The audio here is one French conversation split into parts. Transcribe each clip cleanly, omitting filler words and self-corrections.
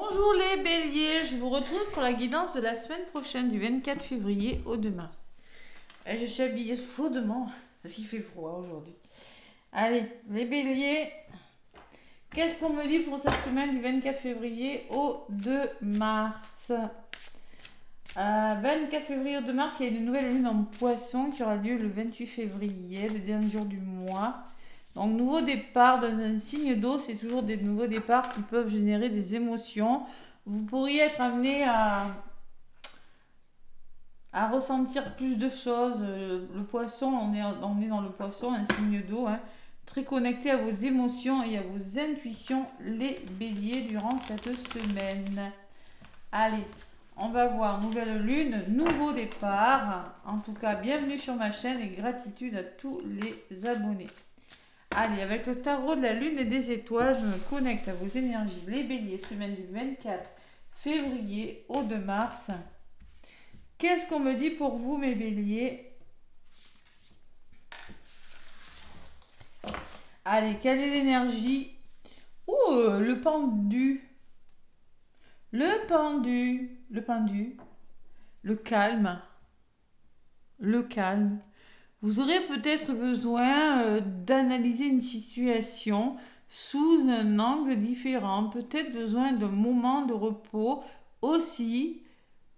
Bonjour les béliers, je vous retrouve pour la guidance de la semaine prochaine du 24 février au 2 mars. Et je suis habillée chaudement parce qu'il fait froid aujourd'hui. Allez, les béliers, qu'est-ce qu'on me dit pour cette semaine du 24 février au 2 mars 24 février au 2 mars, il y a une nouvelle lune en poisson qui aura lieu le 28 février, le dernier jour du mois. Donc, nouveau départ dans un signe d'eau, c'est toujours des nouveaux départs qui peuvent générer des émotions. Vous pourriez être amené à ressentir plus de choses. Le poisson, on est dans le poisson, un signe d'eau, hein, très connecté à vos émotions et à vos intuitions, les béliers, durant cette semaine. Allez, on va voir nouvelle lune, nouveau départ. En tout cas, bienvenue sur ma chaîne et gratitude à tous les abonnés. Allez, avec le tarot de la lune et des étoiles, je me connecte à vos énergies. Les béliers, semaine du 24 février au 2 mars. Qu'est-ce qu'on me dit pour vous, mes béliers? Allez, quelle est l'énergie? Oh, le pendu. Le pendu. Le pendu. Le calme. Le calme. Vous aurez peut-être besoin d'analyser une situation sous un angle différent, peut-être besoin d'un moment de repos aussi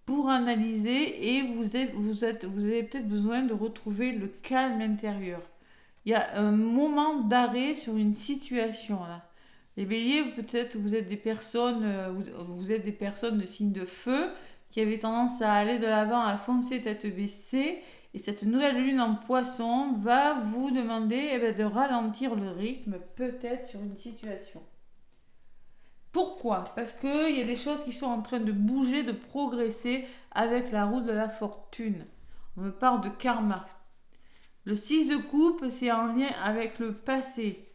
pour analyser et vous avez peut-être besoin de retrouver le calme intérieur. Il y a un moment d'arrêt sur une situation là. Les béliers, peut-être vous êtes des personnes, vous êtes des personnes de signe de feu qui avaient tendance à aller de l'avant, à foncer tête baissée. Et cette nouvelle lune en poisson va vous demander de ralentir le rythme, peut-être sur une situation. Pourquoi? Parce qu'il y a des choses qui sont en train de bouger, de progresser avec la roue de la fortune. On me parle de karma. Le 6 de coupe, c'est en lien avec le passé.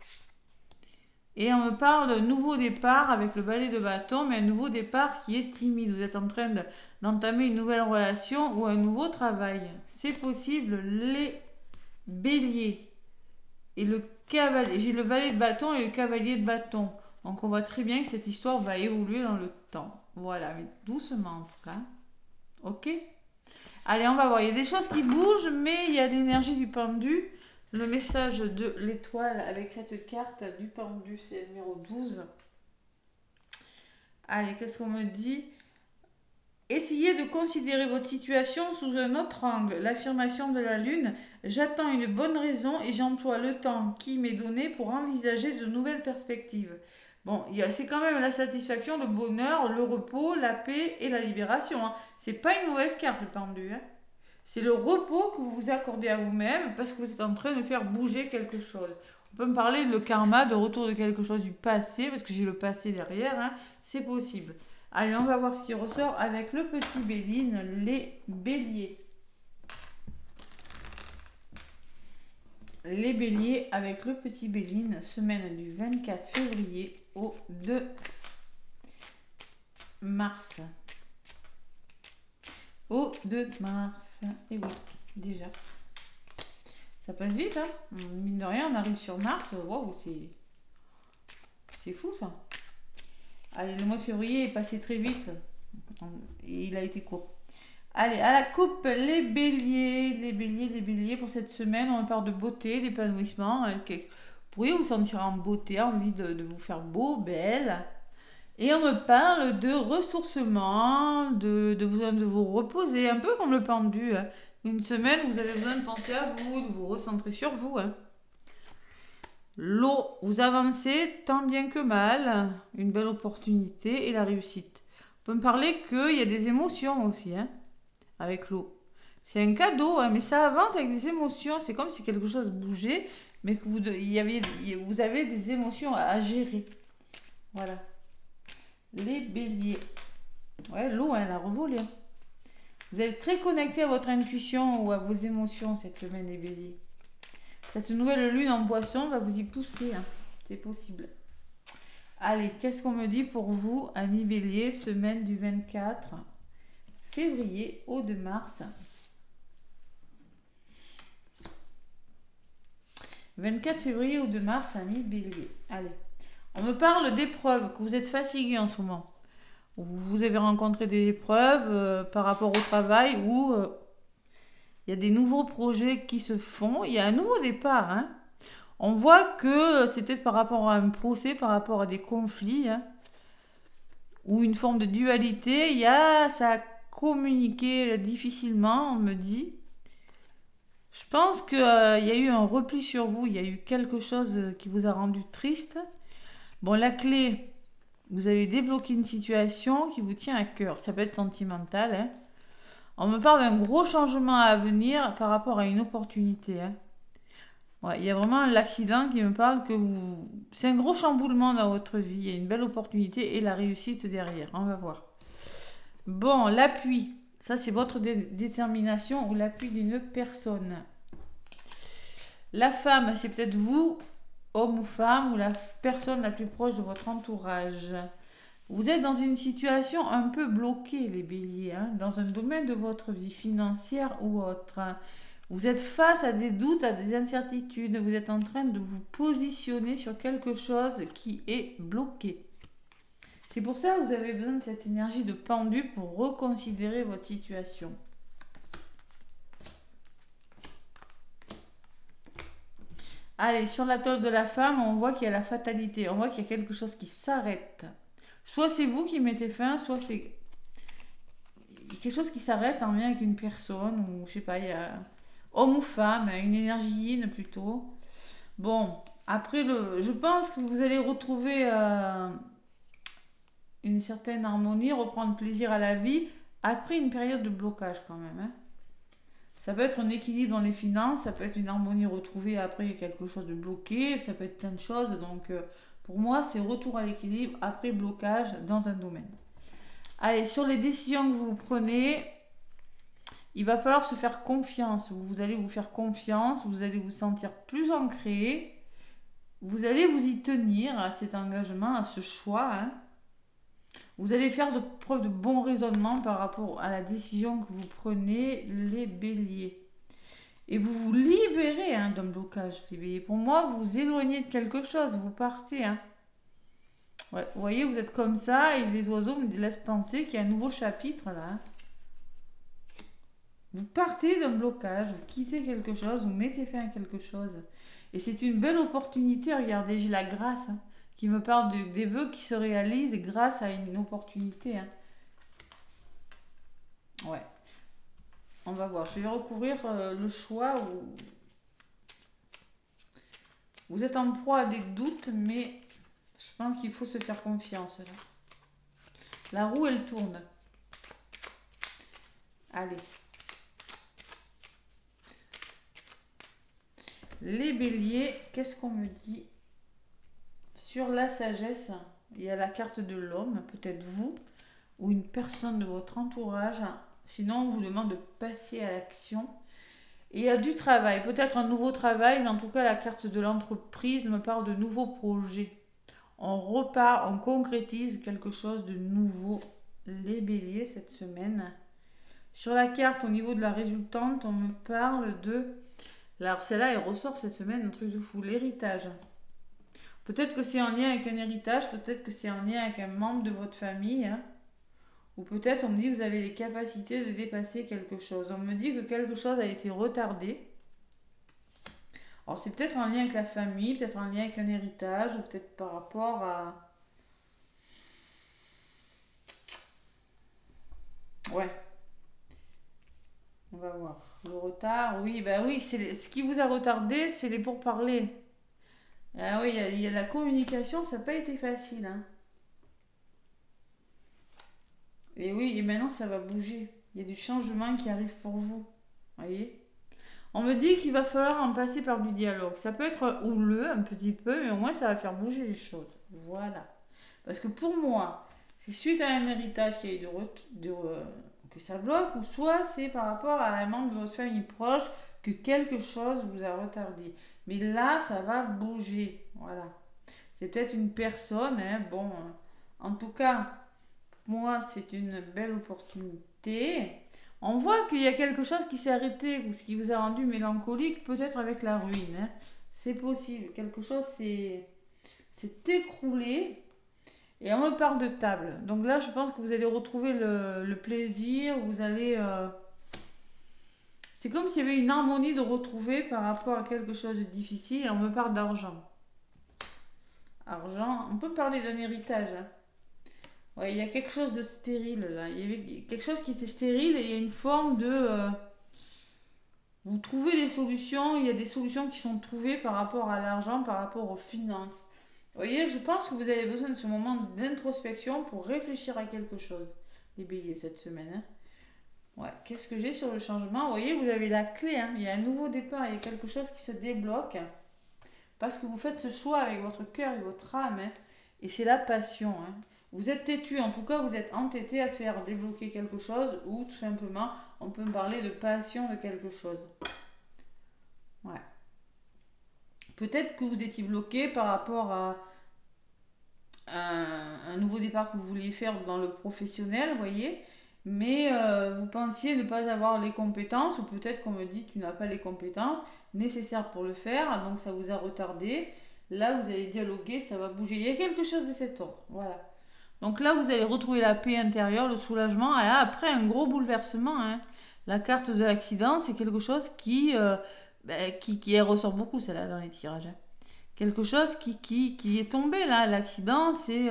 Et on me parle de nouveau départ avec le balai de bâton, mais un nouveau départ qui est timide. Vous êtes en train d'entamer une nouvelle relation ou un nouveau travail. C'est possible, les béliers. Et le cavalier, j'ai le valet de bâton et le cavalier de bâton. Donc on voit très bien que cette histoire va évoluer dans le temps. Voilà, mais doucement en tout cas. Ok? Allez, on va voir. Il y a des choses qui bougent, mais il y a l'énergie du pendu. Le message de l'étoile avec cette carte du pendu, c'est le numéro 12. Allez, qu'est-ce qu'on me dit? Essayez de considérer votre situation sous un autre angle. L'affirmation de la lune, j'attends une bonne raison et j'emploie le temps qui m'est donné pour envisager de nouvelles perspectives. Bon, c'est quand même la satisfaction, le bonheur, le repos, la paix et la libération. Hein. C'est pas une mauvaise carte le pendu. Hein. C'est le repos que vous vous accordez à vous-même parce que vous êtes en train de faire bouger quelque chose. On peut me parler de le karma, de retour de quelque chose du passé, parce que j'ai le passé derrière, hein. C'est possible. Allez, on va voir ce qui ressort avec le petit Béline, les béliers. Les béliers avec le petit Béline, semaine du 24 février au 2 mars. Au 2 mars. Et oui, déjà. Ça passe vite, hein. Mine de rien, on arrive sur mars. Waouh, c'est fou ça. Allez, le mois de février est passé très vite. Et il a été court. Allez, à la coupe, les béliers. Les béliers, les béliers. Pour cette semaine, on parle de beauté, d'épanouissement. Vous pourriez vous sentir en beauté, envie de vous faire beau, belle. Et on me parle de ressourcement, de besoin de vous reposer, un peu comme le pendu. Hein. Une semaine, vous avez besoin de penser à vous, de vous recentrer sur vous. Hein. L'eau, vous avancez tant bien que mal, une belle opportunité et la réussite. On peut me parler qu'il y a des émotions aussi, hein, avec l'eau. C'est un cadeau, hein, mais ça avance avec des émotions. C'est comme si quelque chose bougeait, mais que vous avez des émotions à gérer. Voilà. Les béliers. Ouais, l'eau, hein, elle a revolé. Vous êtes très connecté à votre intuition ou à vos émotions cette semaine, les béliers. Cette nouvelle lune en poisson va vous y pousser. Hein. C'est possible. Allez, qu'est-ce qu'on me dit pour vous, amis béliers, semaine du 24 février au 2 mars 24 février au 2 mars, amis béliers. Allez, on me parle d'épreuves, que vous êtes fatigué en ce moment. Vous avez rencontré des épreuves par rapport au travail ou il y a des nouveaux projets qui se font. Il y a un nouveau départ, hein. On voit que c'est peut-être par rapport à un procès, par rapport à des conflits, hein, ou une forme de dualité. Ça a communiqué difficilement, on me dit. Je pense qu'il y a eu un repli sur vous, il y a eu quelque chose qui vous a rendu triste. Bon, la clé, vous avez débloqué une situation qui vous tient à cœur. Ça peut être sentimental, hein. On me parle d'un gros changement à venir par rapport à une opportunité, hein. Ouais, il y a vraiment l'accident qui me parle que vous... C'est un gros chamboulement dans votre vie. Il y a une belle opportunité et la réussite derrière. On va voir. Bon, l'appui. Ça, c'est votre détermination ou l'appui d'une personne. La femme, c'est peut-être vous, homme ou femme, ou la personne la plus proche de votre entourage. Vous êtes dans une situation un peu bloquée, les béliers, hein, dans un domaine de votre vie financière ou autre. Vous êtes face à des doutes, à des incertitudes. Vous êtes en train de vous positionner sur quelque chose qui est bloqué. C'est pour ça que vous avez besoin de cette énergie de pendu pour reconsidérer votre situation. Allez, sur la tôle de la femme, on voit qu'il y a la fatalité. On voit qu'il y a quelque chose qui s'arrête. Soit c'est vous qui mettez fin, soit c'est quelque chose qui s'arrête en lien avec une personne, ou je sais pas, il y a homme ou femme, une énergie yin plutôt. Bon, après, je pense que vous allez retrouver une certaine harmonie, reprendre plaisir à la vie, après une période de blocage quand même, hein. Ça peut être un équilibre dans les finances, ça peut être une harmonie retrouvée après quelque chose de bloqué, ça peut être plein de choses. Donc pour moi, c'est retour à l'équilibre après blocage dans un domaine. Allez, sur les décisions que vous prenez, il va falloir se faire confiance. Vous allez vous faire confiance, vous allez vous sentir plus ancré, vous allez vous y tenir à cet engagement, à ce choix, hein. Vous allez faire preuve de bon raisonnement par rapport à la décision que vous prenez, les béliers. Et vous vous libérez, hein, d'un blocage, les béliers. Pour moi, vous vous éloignez de quelque chose, vous partez, hein. Ouais, vous voyez, vous êtes comme ça et les oiseaux me laissent penser qu'il y a un nouveau chapitre là, hein. Vous partez d'un blocage, vous quittez quelque chose, vous mettez fin à quelque chose. Et c'est une belle opportunité. Regardez, j'ai la grâce, hein, qui me parle des vœux qui se réalisent grâce à une opportunité, hein. Ouais, on va voir. Je vais recouvrir le choix où vous êtes en proie à des doutes, mais je pense qu'il faut se faire confiance là. La roue, elle tourne. Allez. Les béliers, qu'est-ce qu'on me dit sur la sagesse? Il y a la carte de l'homme, peut-être vous, ou une personne de votre entourage. Sinon, on vous demande de passer à l'action. Et il y a du travail, peut-être un nouveau travail, mais en tout cas, la carte de l'entreprise me parle de nouveaux projets. On repart, on concrétise quelque chose de nouveau, les béliers, cette semaine. Sur la carte, au niveau de la résultante, on me parle de... Alors celle-là, elle ressort cette semaine, un truc de fou, l'héritage. Peut-être que c'est en lien avec un héritage, peut-être que c'est en lien avec un membre de votre famille, hein. Ou peut-être on me dit que vous avez les capacités de dépasser quelque chose. On me dit que quelque chose a été retardé. Alors c'est peut-être en lien avec la famille, peut-être en lien avec un héritage, ou peut-être par rapport à... Ouais, on va voir. Le retard, oui, bah oui, ce qui vous a retardé, c'est les pourparlers. Ah oui, il y a la communication, ça n'a pas été facile, hein. Et oui, et maintenant ça va bouger. Il y a du changement qui arrive pour vous. Voyez? On me dit qu'il va falloir en passer par du dialogue. Ça peut être houleux un petit peu, mais au moins ça va faire bouger les choses. Voilà. Parce que pour moi, c'est suite à un héritage qui a eu que ça bloque, ou soit c'est par rapport à un membre de votre famille proche que quelque chose vous a retardé. Mais là, ça va bouger. Voilà. C'est peut-être une personne, hein, bon. En tout cas, moi, c'est une belle opportunité. On voit qu'il y a quelque chose qui s'est arrêté ou ce qui vous a rendu mélancolique, peut-être avec la ruine, hein. C'est possible. Quelque chose s'est écroulé. Et on me parle de table. Donc là, je pense que vous allez retrouver le plaisir. Vous allez... c'est comme s'il y avait une harmonie de retrouver par rapport à quelque chose de difficile. Et on me parle d'argent. Argent, on peut parler d'un héritage, hein. Ouais, il y a quelque chose de stérile là. Il y avait quelque chose qui était stérile et il y a une forme de... vous trouvez des solutions, il y a des solutions qui sont trouvées par rapport à l'argent, par rapport aux finances. Vous voyez, je pense que vous avez besoin de ce moment d'introspection pour réfléchir à quelque chose, les béliers, cette semaine, hein. Ouais, qu'est-ce que j'ai sur le changement? Vous voyez, vous avez la clé, hein. Il y a un nouveau départ, il y a quelque chose qui se débloque parce que vous faites ce choix avec votre cœur et votre âme, hein. Et c'est la passion, hein. Vous êtes têtu, en tout cas, vous êtes entêté à faire débloquer quelque chose ou tout simplement, on peut me parler de passion de quelque chose. Ouais. Peut-être que vous étiez bloqué par rapport à un nouveau départ que vous vouliez faire dans le professionnel, vous voyez, mais vous pensiez ne pas avoir les compétences, ou peut-être qu'on me dit que tu n'as pas les compétences nécessaires pour le faire, donc ça vous a retardé. Là, vous allez dialoguer, ça va bouger. Il y a quelque chose de cet ordre, voilà. Donc là, vous allez retrouver la paix intérieure, le soulagement, et là, après un gros bouleversement, hein. La carte de l'accident, c'est quelque chose qui ressort beaucoup, celle-là, dans les tirages, hein. Quelque chose qui est tombé là. L'accident, c'est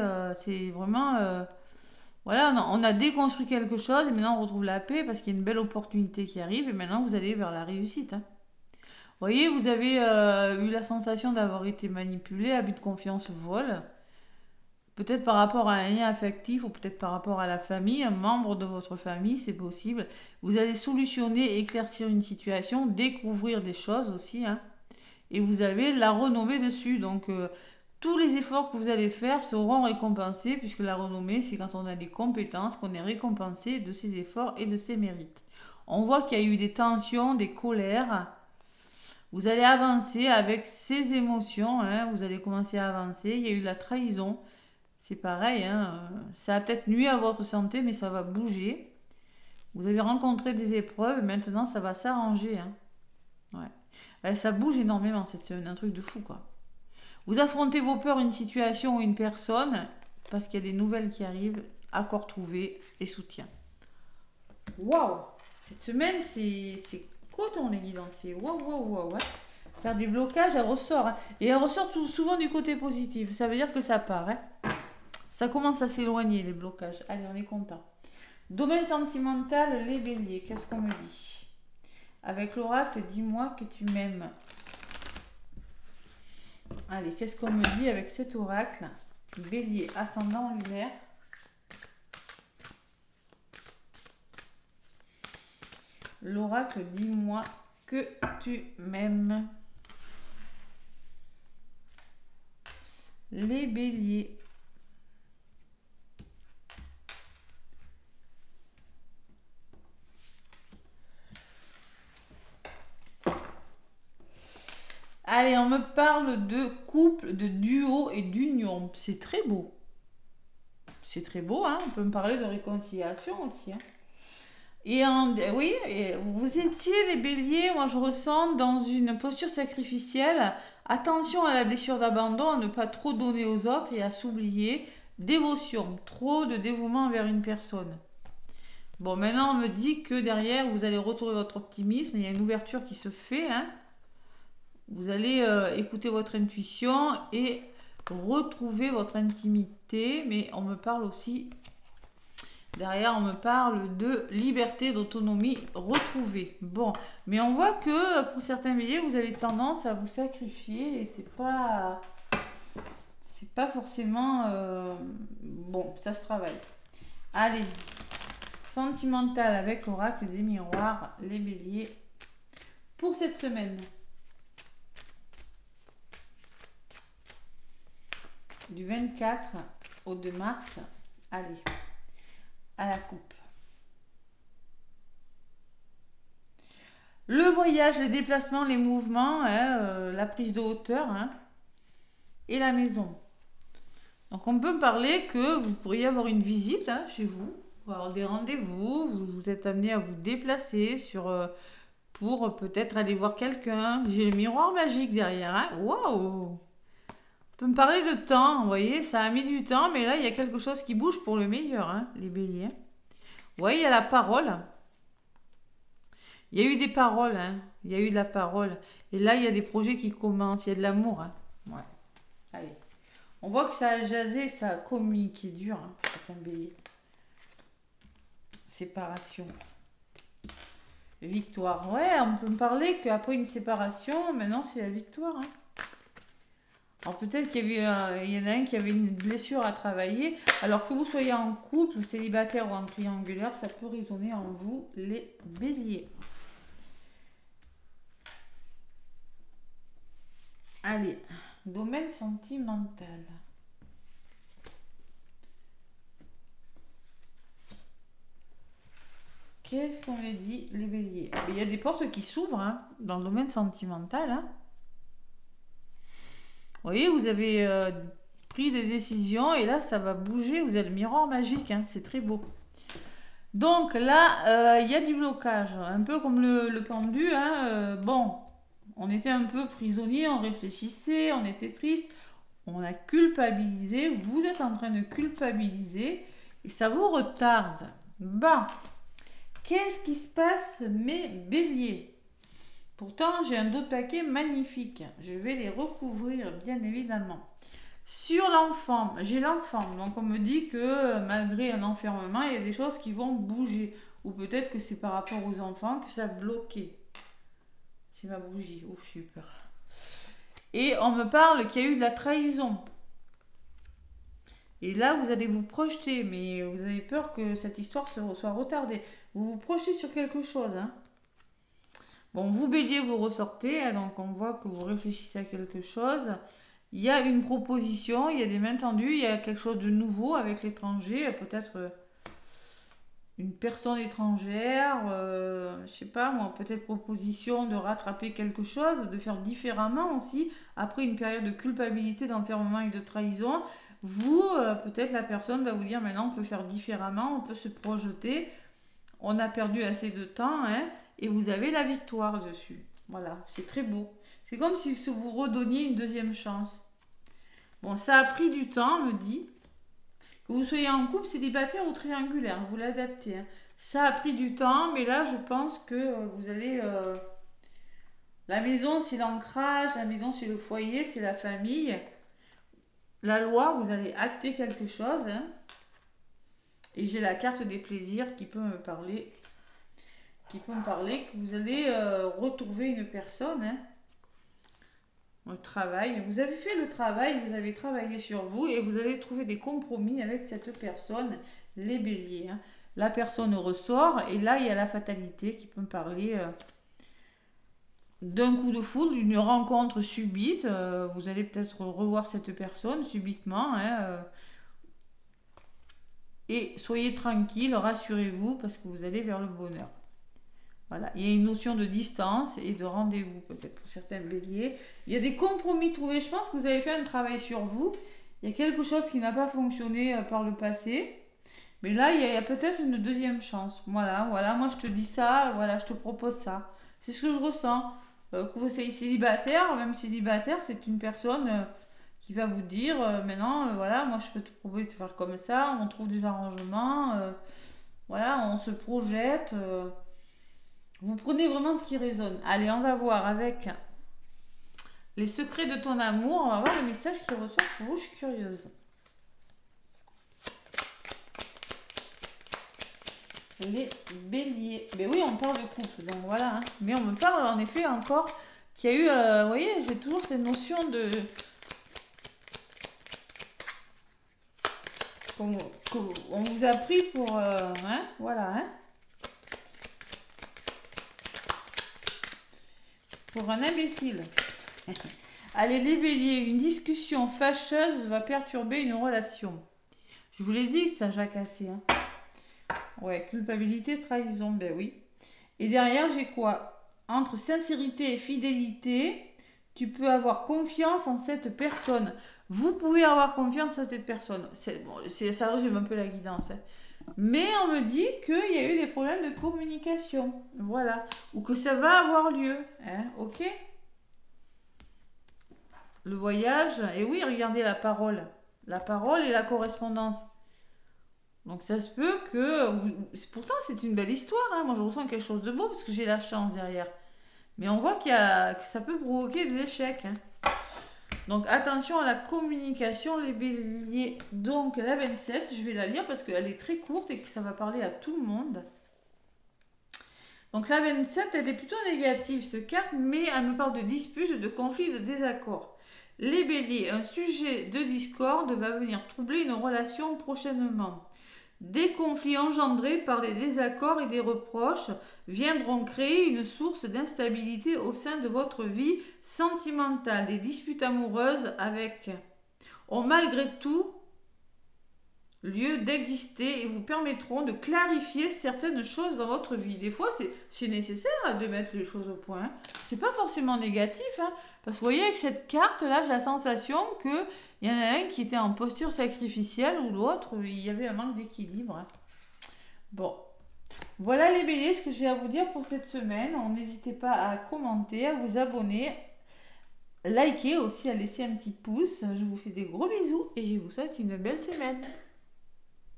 vraiment. Voilà, on a déconstruit quelque chose et maintenant on retrouve la paix parce qu'il y a une belle opportunité qui arrive et maintenant vous allez vers la réussite, hein. Vous voyez, vous avez eu la sensation d'avoir été manipulé, abus de confiance, vol. Peut-être par rapport à un lien affectif ou peut-être par rapport à la famille, un membre de votre famille, c'est possible. Vous allez solutionner, éclaircir une situation, découvrir des choses aussi, hein, et vous avez la renommée dessus. Donc, tous les efforts que vous allez faire seront récompensés, puisque la renommée, c'est quand on a des compétences, qu'on est récompensé de ses efforts et de ses mérites. On voit qu'il y a eu des tensions, des colères. Vous allez avancer avec ces émotions, hein, vous allez commencer à avancer. Il y a eu la trahison. C'est pareil, hein, ça a peut-être nuit à votre santé, mais ça va bouger. Vous avez rencontré des épreuves, et maintenant ça va s'arranger, hein. Ouais. Ça bouge énormément cette semaine, un truc de fou, quoi. Vous affrontez vos peurs, une situation ou une personne, parce qu'il y a des nouvelles qui arrivent, accord trouvé et soutien. Waouh! Cette semaine, c'est coton, les guidons. C'est waouh, waouh, waouh, ouais. Faire du blocage, elle ressort, hein. Et elle ressort souvent du côté positif. Ça veut dire que ça part, hein. Ça commence à s'éloigner, les blocages. Allez, on est content. Domaine sentimental, les béliers, qu'est-ce qu'on me dit? Avec l'oracle, dis-moi que tu m'aimes. Allez, qu'est-ce qu'on me dit avec cet oracle? Bélier, ascendant lunaire. L'oracle, dis-moi que tu m'aimes. Les béliers. Allez, on me parle de couple, de duo et d'union. C'est très beau. C'est très beau, hein. On peut me parler de réconciliation aussi, hein. Oui, vous étiez les béliers, moi je ressens dans une posture sacrificielle. Attention à la blessure d'abandon, à ne pas trop donner aux autres et à s'oublier. Dévotion, trop de dévouement envers une personne. Bon, maintenant on me dit que derrière vous allez retrouver votre optimisme, il y a une ouverture qui se fait, hein. Vous allez écouter votre intuition et retrouver votre intimité, mais on me parle aussi, derrière on me parle de liberté, d'autonomie retrouvée. Bon, mais on voit que pour certains béliers, vous avez tendance à vous sacrifier et c'est pas forcément bon, ça se travaille. Allez, sentimental avec l'oracle des miroirs, les béliers, pour cette semaine. Du 24 au 2 mars, allez, à la coupe. Le voyage, les déplacements, les mouvements, hein, la prise de hauteur, hein, et la maison. Donc on peut parler que vous pourriez avoir une visite, hein, chez vous, avoir des rendez-vous, vous êtes amené à vous déplacer pour peut-être aller voir quelqu'un. J'ai le miroir magique derrière, hein. Waouh! peut me parler de temps, vous voyez, ça a mis du temps, mais là, il y a quelque chose qui bouge pour le meilleur, hein, les béliers. Vous voyez, il y a la parole. Il y a eu des paroles, hein. Il y a eu de la parole. Et là, il y a des projets qui commencent, il y a de l'amour, hein. Ouais. Allez. On voit que ça a jasé, ça a communiqué dur, hein, certains béliers. Séparation. Victoire. Ouais, on peut me parler qu'après une séparation, maintenant, c'est la victoire, hein. Alors peut-être qu'il y avait, il y en a un qui avait une blessure à travailler. Alors que vous soyez en couple, célibataire ou en triangulaire, ça peut résonner en vous, les béliers. Allez, domaine sentimental. Qu'est-ce qu'on me dit, les béliers? Il y a des portes qui s'ouvrent, hein, dans le domaine sentimental, hein. Vous voyez, vous avez pris des décisions et là, ça va bouger. Vous avez le miroir magique, hein, c'est très beau. Donc là, il y a du blocage, un peu comme le pendu, hein. Bon, on était un peu prisonnier, on réfléchissait, on était triste, on a culpabilisé. Vous êtes en train de culpabiliser et ça vous retarde. Bah, qu'est-ce qui se passe, mes béliers? Pourtant, j'ai un dos de paquet magnifique. Je vais les recouvrir, bien évidemment. Sur l'enfant, j'ai l'enfant. Donc, on me dit que malgré un enfermement, il y a des choses qui vont bouger. Ou peut-être que c'est par rapport aux enfants que ça a bloqué. C'est ma bougie. Ouf, j'ai eu peur. Et on me parle qu'il y a eu de la trahison. Et là, vous allez vous projeter. Mais vous avez peur que cette histoire soit retardée. Vous vous projetez sur quelque chose, hein. Bon, vous bélier, vous ressortez, hein, donc on voit que vous réfléchissez à quelque chose. Il y a une proposition, il y a des mains tendues, il y a quelque chose de nouveau avec l'étranger, peut-être une personne étrangère, je sais pas moi, peut-être proposition de rattraper quelque chose, de faire différemment aussi, après une période de culpabilité, d'enfermement et de trahison. Vous, peut-être la personne va vous dire maintenant on peut faire différemment, on peut se projeter, on a perdu assez de temps, hein. Et vous avez la victoire dessus. Voilà, c'est très beau. C'est comme si vous redonniez une deuxième chance. Bon, ça a pris du temps, me dit. Que vous soyez en couple, célibataire ou triangulaire, vous l'adaptez, hein. Ça a pris du temps, mais là, je pense que vous allez... La maison, c'est l'ancrage, la maison, c'est le foyer, c'est la famille. La loi, vous allez acter quelque chose, hein. Et j'ai la carte des plaisirs qui peut me parler que vous allez retrouver une personne, hein, au travail. Vous avez fait le travail, vous avez travaillé sur vous et vous allez trouver des compromis avec cette personne, les béliers, hein. La personne ressort et là, il y a la fatalité qui peut me parler d'un coup de foudre, d'une rencontre subite. Vous allez peut-être revoir cette personne subitement, hein, et soyez tranquille, rassurez-vous parce que vous allez vers le bonheur. Voilà, il y a une notion de distance et de rendez-vous, peut-être pour certains béliers. Il y a des compromis trouvés. Je pense que vous avez fait un travail sur vous. Il y a quelque chose qui n'a pas fonctionné par le passé. Mais là, il y a peut-être une deuxième chance. Voilà, voilà, moi je te dis ça, voilà, je te propose ça. C'est ce que je ressens. Que vous soyez célibataire, même célibataire, c'est une personne qui va vous dire maintenant, voilà, moi je peux te proposer de faire comme ça, on trouve des arrangements, voilà, on se projette. Vous prenez vraiment ce qui résonne. Allez, on va voir avec les secrets de ton amour. On va voir le message qui ressort pour vous. Je suis curieuse. Les béliers. Ben oui, on parle de couple. Donc voilà, hein. Mais on me parle en effet encore qu'il y a eu... vous voyez, j'ai toujours cette notion de... qu'on vous a pris pour... hein, voilà, hein. Pour un imbécile. Allez, les béliers, une discussion fâcheuse va perturber une relation. Je vous l'ai dit, ça a cassé, hein. Ouais, culpabilité, trahison, ben oui. Et derrière, j'ai quoi? Entre sincérité et fidélité, tu peux avoir confiance en cette personne. Vous pouvez avoir confiance en cette personne. Bon, ça résume un peu la guidance, hein. Mais on me dit qu'il y a eu des problèmes de communication. Voilà. Ou que ça va avoir lieu, hein, ok? le voyage. Et oui, regardez la parole. La parole et la correspondance. Donc ça se peut que... Pourtant, c'est une belle histoire. Hein. Moi, je ressens quelque chose de beau parce que j'ai la chance derrière. Mais on voit que ça peut provoquer de l'échec. Hein. Donc attention à la communication, les béliers. Donc la 27, je vais la lire parce qu'elle est très courte et que ça va parler à tout le monde. Donc la 27, elle est plutôt négative, cette carte, mais elle me parle de disputes, de conflits, de désaccords. Les béliers, un sujet de discorde va venir troubler une relation prochainement. Des conflits engendrés par des désaccords et des reproches viendront créer une source d'instabilité au sein de votre vie sentimentale. Des disputes amoureuses ont malgré tout lieu d'exister et vous permettront de clarifier certaines choses dans votre vie. Des fois, c'est nécessaire de mettre les choses au point. C'est pas forcément négatif, hein, parce que vous voyez, avec cette carte-là, j'ai la sensation qu'il y en a un qui était en posture sacrificielle ou l'autre, il y avait un manque d'équilibre. Hein. Bon. Voilà les béliers, ce que j'ai à vous dire pour cette semaine. N'hésitez pas à commenter, à vous abonner, liker aussi, à laisser un petit pouce. Je vous fais des gros bisous et je vous souhaite une belle semaine.